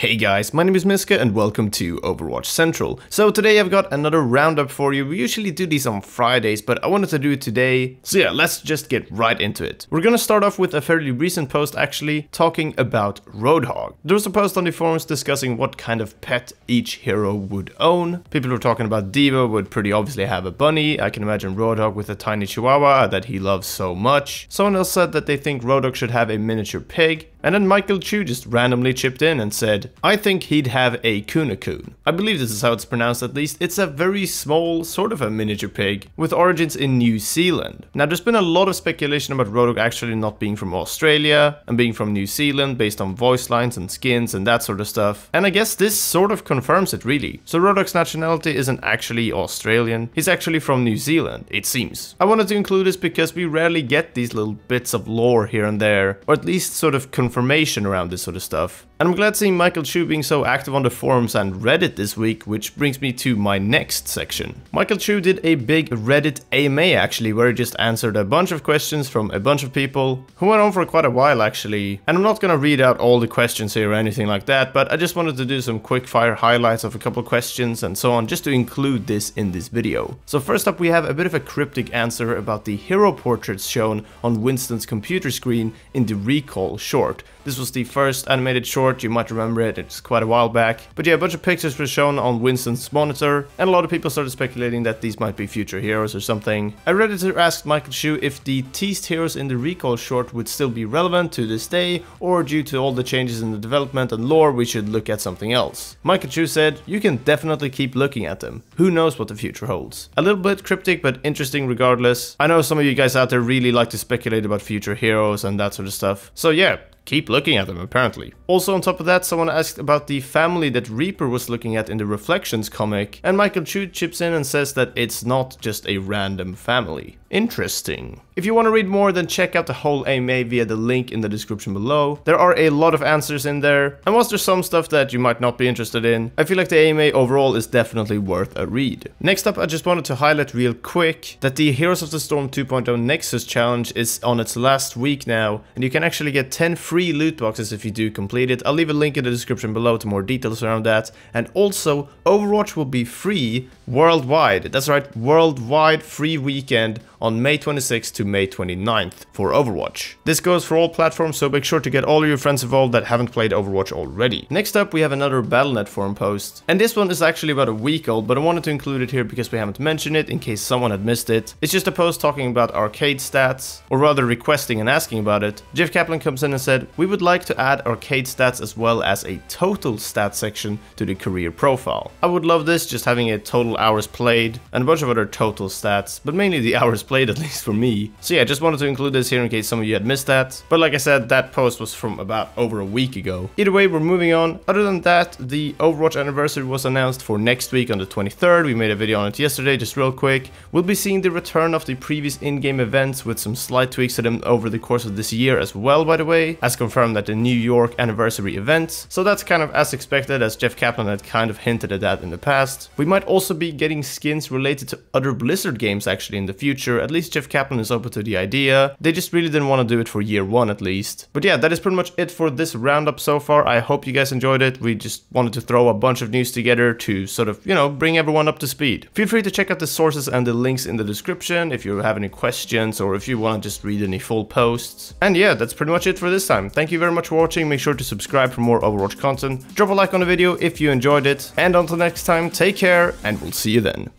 Hey guys, my name is Miska and welcome to Overwatch Central. So today I've got another roundup for you. We usually do these on Fridays, but I wanted to do it today. So yeah, let's just get right into it. We're gonna start off with a fairly recent post actually, talking about Roadhog. There was a post on the forums discussing what kind of pet each hero would own. People were talking about Diva would pretty obviously have a bunny. I can imagine Roadhog with a tiny chihuahua that he loves so much. Someone else said that they think Roadhog should have a miniature pig. And then Michael Chu just randomly chipped in and said, I think he'd have a Kunakun. I believe this is how it's pronounced at least. It's a very small, sort of a miniature pig, with origins in New Zealand. Now there's been a lot of speculation about Roadhog actually not being from Australia and being from New Zealand based on voice lines and skins and that sort of stuff. And I guess this sort of confirms it really. So Roadhogs Nationality isn't actually Australian, he's actually from New Zealand, it seems. I wanted to include this because we rarely get these little bits of lore here and there, or at least sort of confirmation around this sort of stuff. And I'm glad seeing Michael Chu being so active on the forums and Reddit this week, which brings me to my next section. Michael Chu did a big Reddit AMA actually, where he just answered a bunch of questions from a bunch of people who went on for quite a while actually. And I'm not gonna read out all the questions here or anything like that, but I just wanted to do some quick fire highlights of a couple questions and so on, just to include this in this video. So first up we have a bit of a cryptic answer about the hero portraits shown on Winston's computer screen in the Recall short. This was the first animated short, you might remember it, it's quite a while back. But yeah, a bunch of pictures were shown on Winston's monitor, and a lot of people started speculating that these might be future heroes or something. A Redditor asked Michael Chu if the teased heroes in the Recall short would still be relevant to this day, or due to all the changes in the development and lore we should look at something else. Michael Chu said, you can definitely keep looking at them, who knows what the future holds. A little bit cryptic but interesting regardless. I know some of you guys out there really like to speculate about future heroes and that sort of stuff, so yeah, keep looking at them, apparently. Also on top of that, someone asked about the family that Reaper was looking at in the Reflections comic, and Michael Chu chips in and says that it's not just a random family. Interesting. If you want to read more, then check out the whole AMA via the link in the description below. There are a lot of answers in there, and whilst there's some stuff that you might not be interested in, I feel like the AMA overall is definitely worth a read. Next up, I just wanted to highlight real quick that the Heroes of the Storm 2.0 Nexus challenge is on its last week now, and you can actually get 10 free loot boxes if you do complete it. I'll leave a link in the description below to more details around that. And also, Overwatch will be free worldwide. That's right, worldwide free weekend on May 26th to May 29th for Overwatch. This goes for all platforms, so make sure to get all of your friends involved that haven't played Overwatch already. Next up, we have another Battle.net forum post. And this one is actually about a week old, but I wanted to include it here because we haven't mentioned it in case someone had missed it. It's just a post talking about arcade stats, or rather requesting and asking about it. Jeff Kaplan comes in and said, we would like to add arcade stats as well as a total stats section to the career profile. I would love this, just having a total hours played and a bunch of other total stats, but mainly the hours played at least for me. So yeah, just wanted to include this here in case some of you had missed that. But like I said, that post was from about over a week ago. Either way, we're moving on. Other than that, the Overwatch anniversary was announced for next week on the 23rd. We made a video on it yesterday, just real quick. We'll be seeing the return of the previous in-game events with some slight tweaks to them over the course of this year as well, by the way, as confirmed at the New York anniversary event. So that's kind of as expected, as Jeff Kaplan had kind of hinted at that in the past. We might also be getting skins related to other Blizzard games actually in the future. At least Jeff Kaplan is open to the idea. They just really didn't want to do it for year one at least. But yeah, that is pretty much it for this roundup so far. I hope you guys enjoyed it. We just wanted to throw a bunch of news together to sort of, you know, bring everyone up to speed. Feel free to check out the sources and the links in the description if you have any questions or if you want to just read any full posts. And yeah, that's pretty much it for this time. Thank you very much for watching. Make sure to subscribe for more Overwatch content. Drop a like on the video if you enjoyed it. And until next time, take care and we'll see you then.